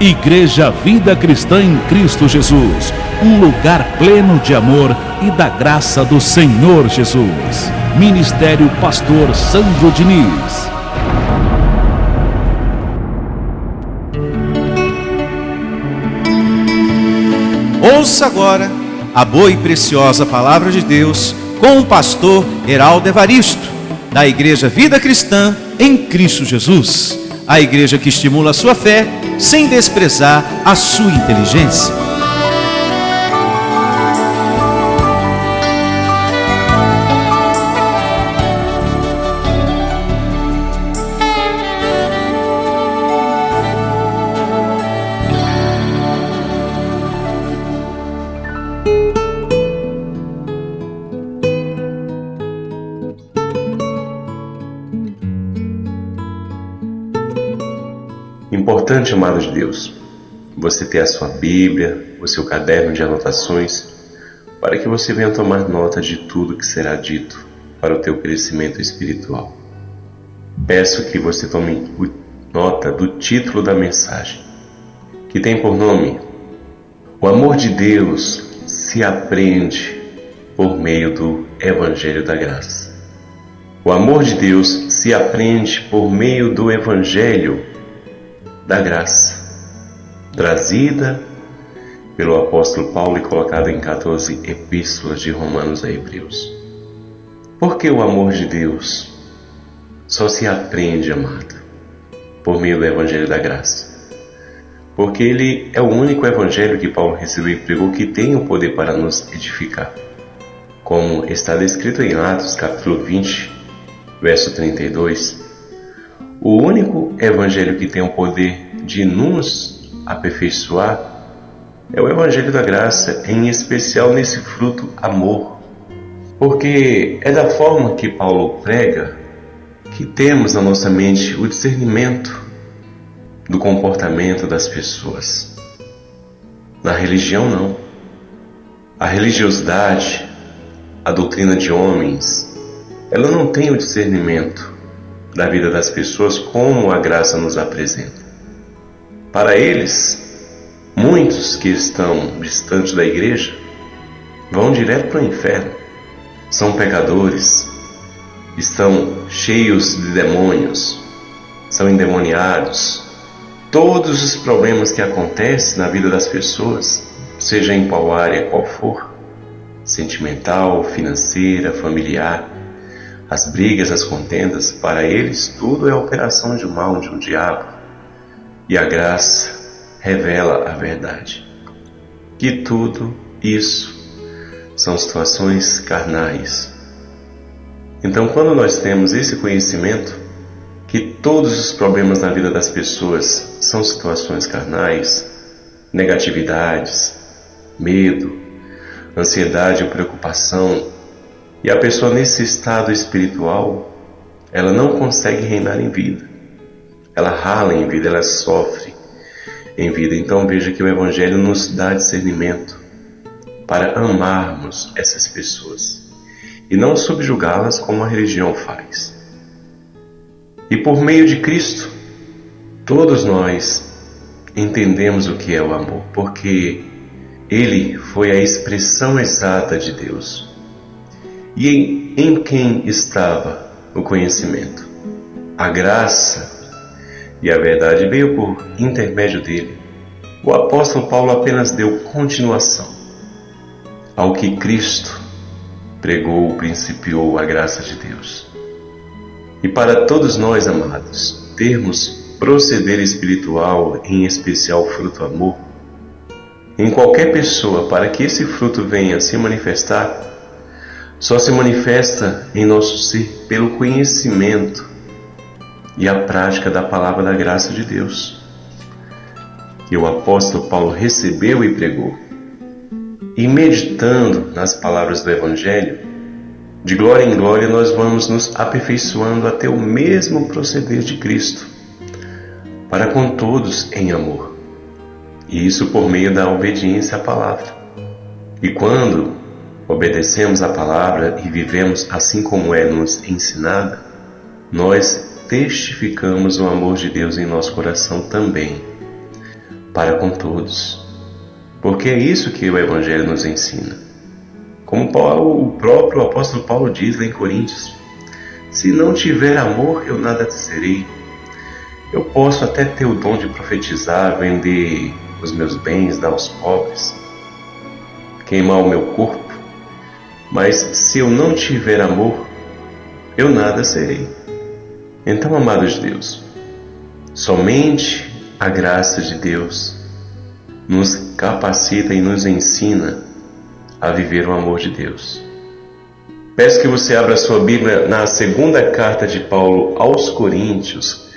Igreja Vida Cristã em Cristo Jesus, um lugar pleno de amor e da graça do Senhor Jesus. Ministério Pastor Sandro Diniz. Ouça agora a boa e preciosa palavra de Deus com o pastor Heraldo Evaristo, da Igreja Vida Cristã em Cristo Jesus. A igreja que estimula a sua fé sem desprezar a sua inteligência. Importante, amado de Deus, você ter a sua Bíblia, o seu caderno de anotações, para que você venha tomar nota de tudo que será dito para o teu crescimento espiritual. Peço que você tome nota do título da mensagem, que tem por nome: O amor de Deus se aprende por meio do Evangelho da Graça. O amor de Deus se aprende por meio do Evangelho da Graça, trazida pelo apóstolo Paulo e colocada em 14 epístolas de Romanos a Hebreus. Por que o amor de Deus só se aprende, amado, por meio do Evangelho da Graça? Porque ele é o único Evangelho que Paulo recebeu e pregou que tem o poder para nos edificar. Como está descrito em Atos capítulo 20, verso 32, o único Evangelho que tem o poder de nos aperfeiçoar é o Evangelho da Graça, em especial nesse fruto amor. Porque é da forma que Paulo prega que temos na nossa mente o discernimento do comportamento das pessoas. Na religião, não. A religiosidade, a doutrina de homens, ela não tem o discernimento da vida das pessoas como a graça nos apresenta. Para eles, muitos que estão distantes da igreja vão direto para o inferno. São pecadores, estão cheios de demônios, são endemoniados. Todos os problemas que acontecem na vida das pessoas, seja em qual área qual for, sentimental, financeira, familiar, as brigas, as contendas, para eles tudo é operação de mal, de um diabo. E a graça revela a verdade. Que tudo isso são situações carnais. Então, quando nós temos esse conhecimento, que todos os problemas na vida das pessoas são situações carnais, negatividades, medo, ansiedade ou preocupação, e a pessoa nesse estado espiritual, ela não consegue reinar em vida. Ela rala em vida, ela sofre em vida. Então veja que o Evangelho nos dá discernimento para amarmos essas pessoas e não subjugá-las como a religião faz. E por meio de Cristo, todos nós entendemos o que é o amor, porque Ele foi a expressão exata de Deus. E em quem estava o conhecimento? A graça e a verdade veio por intermédio dele. O apóstolo Paulo apenas deu continuação ao que Cristo pregou, principiou a graça de Deus. E para todos nós, amados, termos proceder espiritual, em especial fruto amor, em qualquer pessoa, para que esse fruto venha se manifestar, só se manifesta em nosso ser pelo conhecimento e a prática da palavra da graça de Deus, que o apóstolo Paulo recebeu e pregou. E meditando nas palavras do Evangelho, de glória em glória nós vamos nos aperfeiçoando até o mesmo proceder de Cristo, para com todos em amor. E isso por meio da obediência à palavra. E quando obedecemos à palavra e vivemos assim como é nos ensinada, nós testificamos o amor de Deus em nosso coração também. para com todos. Porque é isso que o Evangelho nos ensina. Como o próprio apóstolo Paulo diz lá em Coríntios: se não tiver amor, eu nada serei. Eu posso até ter o dom de profetizar, vender os meus bens, dar aos pobres, queimar o meu corpo, mas se eu não tiver amor, eu nada serei. Então, amados de Deus, somente a graça de Deus nos capacita e nos ensina a viver o amor de Deus. Peço que você abra sua Bíblia na segunda carta de Paulo aos Coríntios,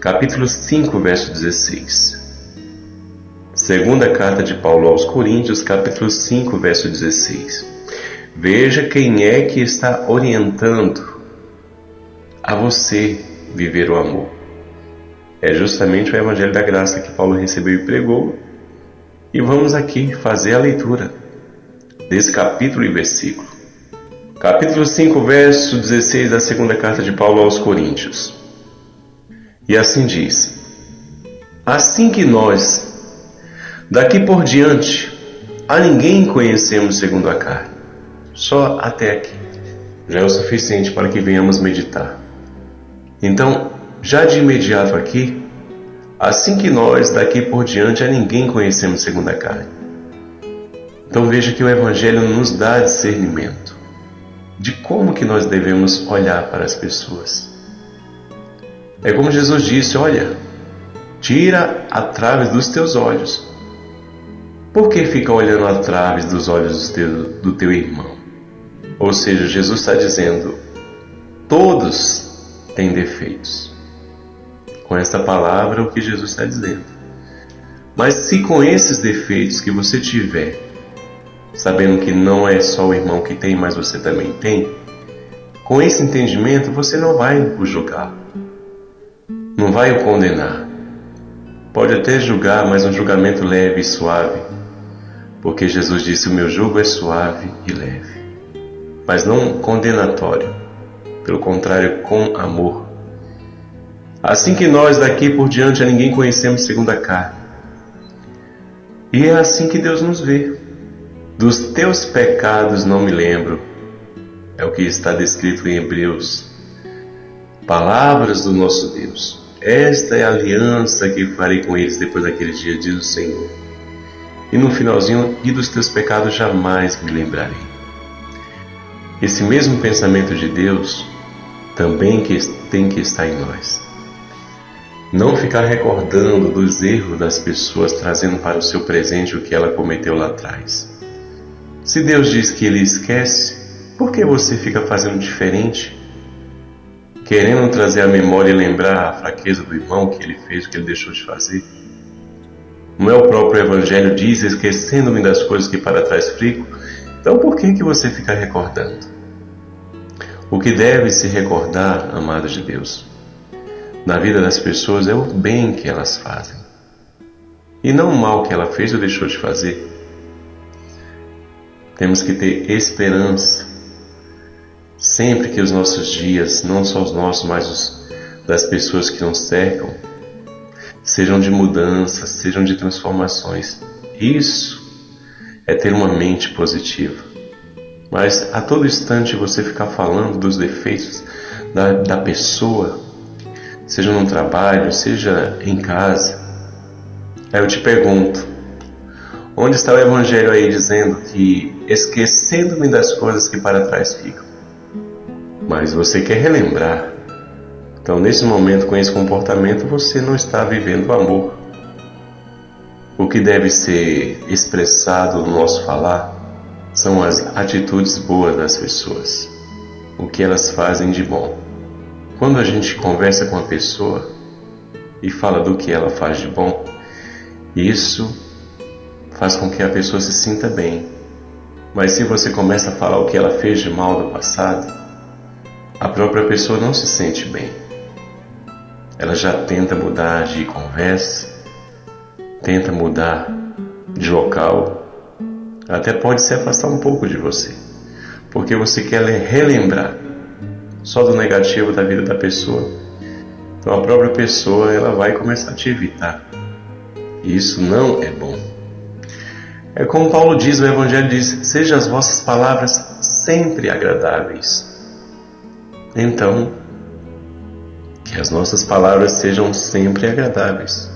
capítulo 5, verso 16. Segunda carta de Paulo aos Coríntios, capítulo 5, verso 16. Veja quem é que está orientando a você viver o amor. É justamente o Evangelho da Graça que Paulo recebeu e pregou. E vamos aqui fazer a leitura desse capítulo e versículo. Capítulo 5, verso 16 da segunda carta de Paulo aos Coríntios. E assim diz: assim que nós, daqui por diante, a ninguém conhecemos segundo a carne. Só até aqui já é o suficiente para que venhamos meditar. Então, já de imediato aqui, assim que nós, daqui por diante, a ninguém conhecemos segundo a carne. Então veja que o Evangelho nos dá discernimento de como que nós devemos olhar para as pessoas. É como Jesus disse: olha, tira a trave dos teus olhos. Por que fica olhando a trave dos olhos do teu irmão? Ou seja, Jesus está dizendo: todos têm defeitos. Com esta palavra, o que Jesus está dizendo. Mas se com esses defeitos que você tiver, sabendo que não é só o irmão que tem, mas você também tem, com esse entendimento você não vai o julgar, não vai o condenar. Pode até julgar, mas um julgamento leve e suave, porque Jesus disse: o meu jugo é suave e leve, mas não condenatório, pelo contrário, com amor. Assim que nós daqui por diante a ninguém conhecemos segundo a carne. E é assim que Deus nos vê. Dos teus pecados não me lembro. É o que está descrito em Hebreus. Palavras do nosso Deus. Esta é a aliança que farei com eles depois daquele dia, diz o Senhor. E no finalzinho: e dos teus pecados jamais me lembrarei. Esse mesmo pensamento de Deus também tem que estar em nós. Não ficar recordando dos erros das pessoas, trazendo para o seu presente o que ela cometeu lá atrás. Se Deus diz que Ele esquece, por que você fica fazendo diferente? Querendo trazer à memória e lembrar a fraqueza do irmão, que ele fez, o que ele deixou de fazer? Não é o próprio Evangelho diz: esquecendo-me das coisas que para trás fico? Então por que você fica recordando? O que deve se recordar, amados de Deus, na vida das pessoas é o bem que elas fazem, e não o mal que ela fez ou deixou de fazer. Temos que ter esperança sempre que os nossos dias, não só os nossos, mas os das pessoas que nos cercam, sejam de mudanças, sejam de transformações. Isso é ter uma mente positiva. Mas a todo instante você ficar falando dos defeitos da pessoa, seja no trabalho, seja em casa, aí eu te pergunto: onde está o Evangelho aí dizendo que esquecendo-me das coisas que para trás ficam? Mas você quer relembrar. Então, nesse momento, com esse comportamento, você não está vivendo o amor. O que deve ser expressado no nosso falar são as atitudes boas das pessoas, o que elas fazem de bom. Quando a gente conversa com a pessoa e fala do que ela faz de bom, isso faz com que a pessoa se sinta bem. Mas se você começa a falar o que ela fez de mal no passado, a própria pessoa não se sente bem. Ela já tenta mudar de conversa, tenta mudar de local, até pode se afastar um pouco de você, porque você quer relembrar só do negativo da vida da pessoa. Então a própria pessoa ela vai começar a te evitar. Isso não é bom. É como Paulo diz, o Evangelho diz: sejam as vossas palavras sempre agradáveis. Então, que as nossas palavras sejam sempre agradáveis.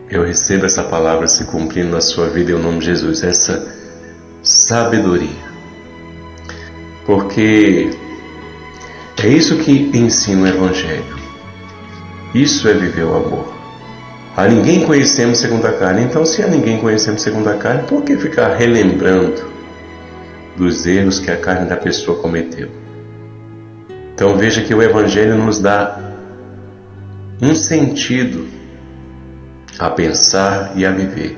Eu recebo essa palavra se cumprindo na sua vida em nome de Jesus, essa sabedoria. Porque é isso que ensina o Evangelho. Isso é viver o amor. A ninguém conhecemos segundo a carne. Então, se a ninguém conhecemos segundo a carne, por que ficar relembrando dos erros que a carne da pessoa cometeu? Então, veja que o Evangelho nos dá um sentido a pensar e a viver,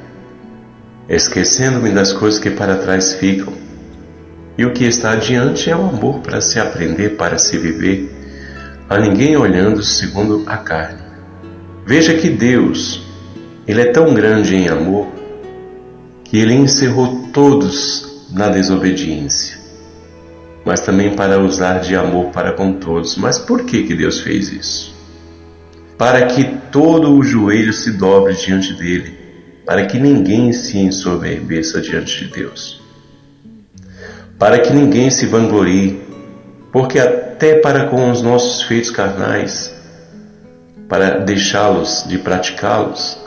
esquecendo-me das coisas que para trás ficam. E o que está adiante é o amor para se aprender, para se viver, a ninguém olhando segundo a carne. Veja que Deus, Ele é tão grande em amor, que Ele encerrou todos na desobediência, mas também para usar de amor para com todos. Mas por que Deus fez isso? Para que todo o joelho se dobre diante dEle, para que ninguém se ensoberbeça diante de Deus, para que ninguém se vanglorie, porque até para com os nossos feitos carnais, para deixar de praticá-los,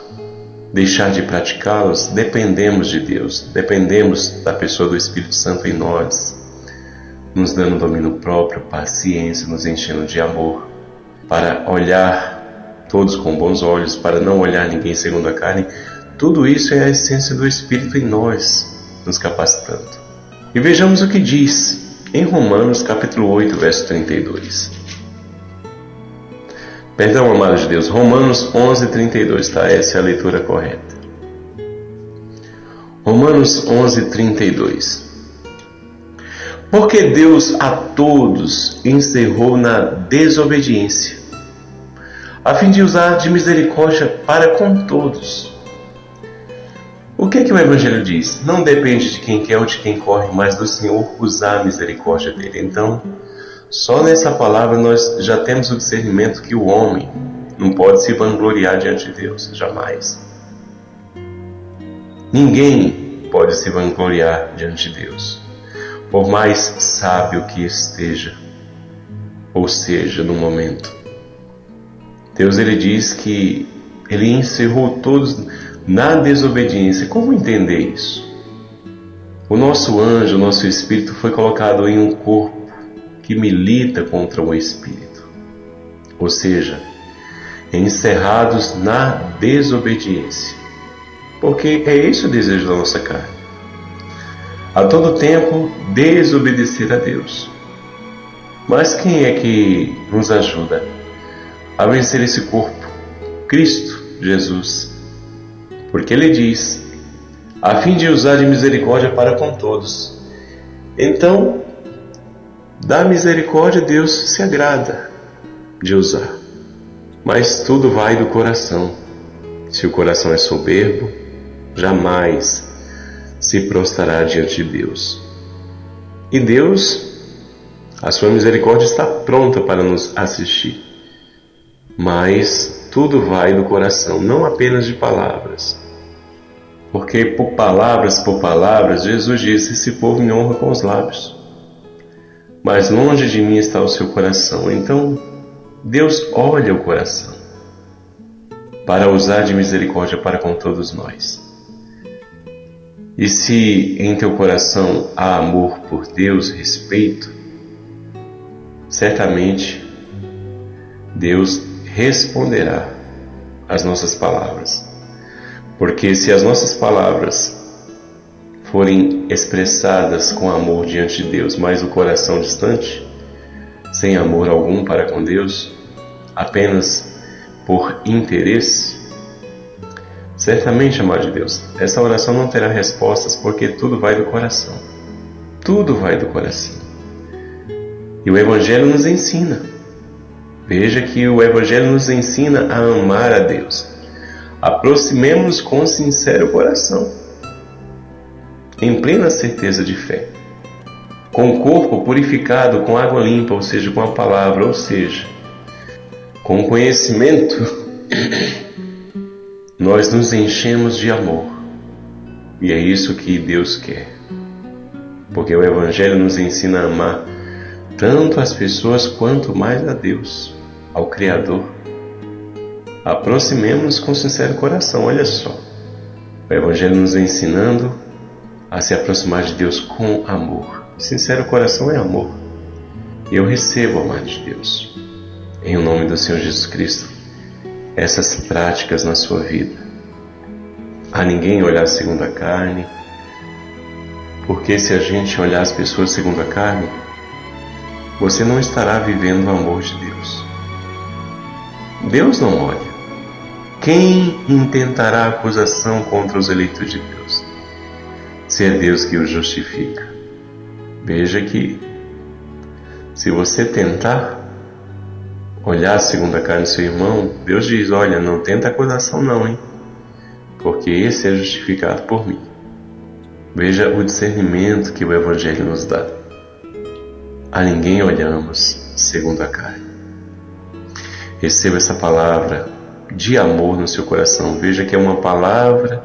dependemos de Deus, dependemos da pessoa do Espírito Santo em nós, nos dando domínio próprio, paciência, nos enchendo de amor, para olhar todos com bons olhos, para não olhar ninguém segundo a carne. Tudo isso é a essência do Espírito em nós, nos capacitando. E vejamos o que diz em Romanos capítulo 8, verso 32. Perdão, amados de Deus, Romanos 11, 32, tá? Essa é a leitura correta. Romanos 11, 32. Porque Deus a todos encerrou na desobediência, a fim de usar de misericórdia para com todos. O que o Evangelho diz? Não depende de quem quer ou de quem corre, mas do Senhor usar a misericórdia dele. Então, só nessa palavra nós já temos o discernimento que o homem não pode se vangloriar diante de Deus, jamais. Ninguém pode se vangloriar diante de Deus, por mais sábio que esteja, ou seja, no momento. Deus, Ele diz que Ele encerrou todos na desobediência. Como entender isso? O nosso anjo, o nosso espírito foi colocado em um corpo que milita contra o espírito, ou seja, encerrados na desobediência, porque é esse o desejo da nossa carne, a todo tempo desobedecer a Deus. Mas quem é que nos ajuda a vencer esse corpo? Cristo Jesus, porque Ele diz, a fim de usar de misericórdia para com todos. Então, da misericórdia Deus se agrada de usar, mas tudo vai do coração. Se o coração é soberbo, jamais se prostrará diante de Deus. E Deus, a sua misericórdia está pronta para nos assistir, mas tudo vai do coração, não apenas de palavras. Porque por palavras, Jesus disse, esse povo me honra com os lábios, mas longe de mim está o seu coração. Então, Deus olha o coração para usar de misericórdia para com todos nós. E se em teu coração há amor por Deus, respeito, certamente Deus responderá às nossas palavras. Porque se as nossas palavras forem expressadas com amor diante de Deus, mas o coração distante, sem amor algum para com Deus, apenas por interesse, certamente, amado de Deus, essa oração não terá respostas, porque tudo vai do coração. Tudo vai do coração. E o Evangelho nos ensina. Veja que o Evangelho nos ensina a amar a Deus. Aproximemo-nos com sincero coração, em plena certeza de fé, com o corpo purificado com água limpa, ou seja, com a palavra, ou seja, com o conhecimento nós nos enchemos de amor. E é isso que Deus quer. Porque o Evangelho nos ensina a amar tanto as pessoas quanto mais a Deus, ao Criador. Aproximemo-nos com sincero coração, olha só. O Evangelho nos ensinando a se aproximar de Deus com amor. Sincero coração é amor. E eu recebo, amado de Deus, em nome do Senhor Jesus Cristo, essas práticas na sua vida. A ninguém olhar segundo a carne, porque se a gente olhar as pessoas segundo a carne, você não estará vivendo o amor de Deus. Deus não olha. Quem intentará acusação contra os eleitos de Deus? Se é Deus que os justifica. Veja que, se você tentar olhar segundo a carne do seu irmão, Deus diz, olha, não tenta acusação não, hein? Porque esse é justificado por mim. Veja o discernimento que o Evangelho nos dá. A ninguém olhamos segundo a carne. Receba essa palavra de amor no seu coração. Veja que é uma palavra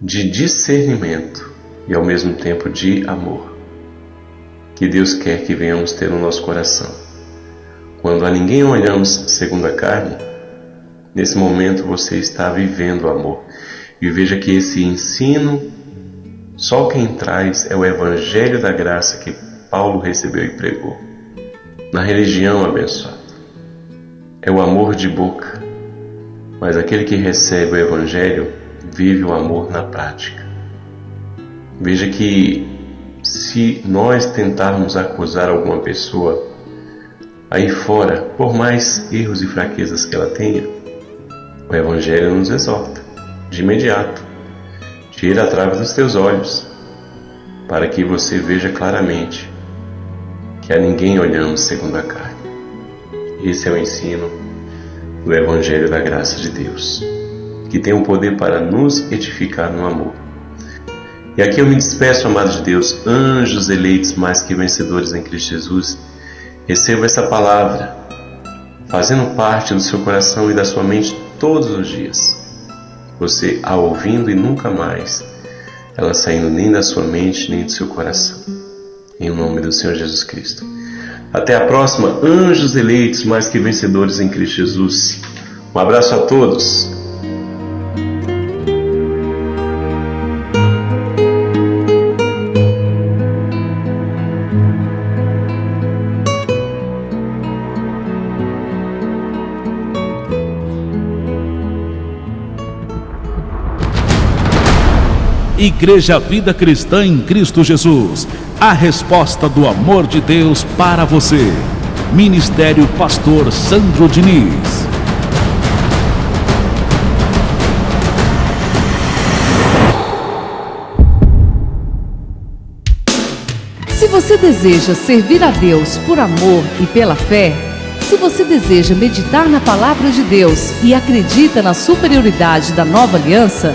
de discernimento e ao mesmo tempo de amor, que Deus quer que venhamos ter no nosso coração. Quando a ninguém olhamos segundo a carne, nesse momento você está vivendo o amor. E veja que esse ensino, só quem traz é o Evangelho da graça que Paulo recebeu e pregou. Na religião abençoada, é o amor de boca, mas aquele que recebe o Evangelho vive o amor na prática. Veja que se nós tentarmos acusar alguma pessoa aí fora, por mais erros e fraquezas que ela tenha, o Evangelho nos exorta de imediato. Tira a trave dos teus olhos, para que você veja claramente que a ninguém olhamos segundo a carne. Esse é o ensino do Evangelho da graça de Deus, que tem o poder para nos edificar no amor. E aqui eu me despeço, amados de Deus, anjos eleitos mais que vencedores em Cristo Jesus. Receba essa palavra, fazendo parte do seu coração e da sua mente todos os dias. Você a ouvindo e nunca mais ela saindo nem da sua mente nem do seu coração. Em nome do Senhor Jesus Cristo. Até a próxima, anjos eleitos mais que vencedores em Cristo Jesus. Um abraço a todos. Igreja Vida Cristã em Cristo Jesus, a resposta do amor de Deus para você. Ministério Pastor Sandro Diniz. Se você deseja servir a Deus por amor e pela fé, se você deseja meditar na Palavra de Deus e acredita na superioridade da nova aliança,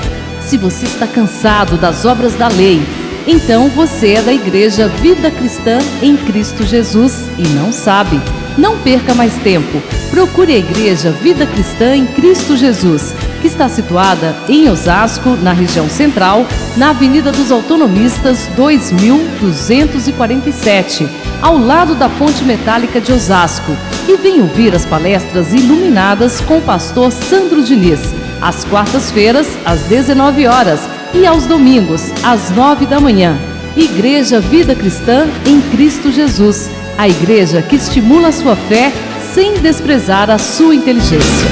se você está cansado das obras da lei, então você é da Igreja Vida Cristã em Cristo Jesus e não sabe. Não perca mais tempo. Procure a Igreja Vida Cristã em Cristo Jesus, que está situada em Osasco, na região central, na Avenida dos Autonomistas 2247, ao lado da Ponte Metálica de Osasco. E venha ouvir as palestras iluminadas com o pastor Sandro Diniz, às quartas-feiras, às 19 horas e aos domingos, às 9 da manhã. Igreja Vida Cristã em Cristo Jesus, a igreja que estimula a sua fé sem desprezar a sua inteligência.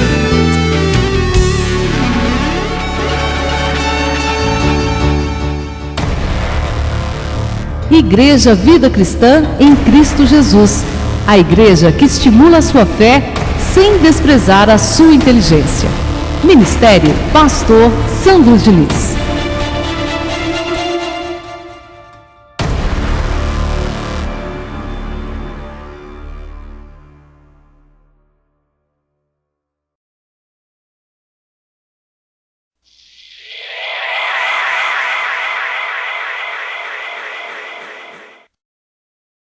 Igreja Vida Cristã em Cristo Jesus, a igreja que estimula a sua fé sem desprezar a sua inteligência. Ministério Pastor Sandro Diniz.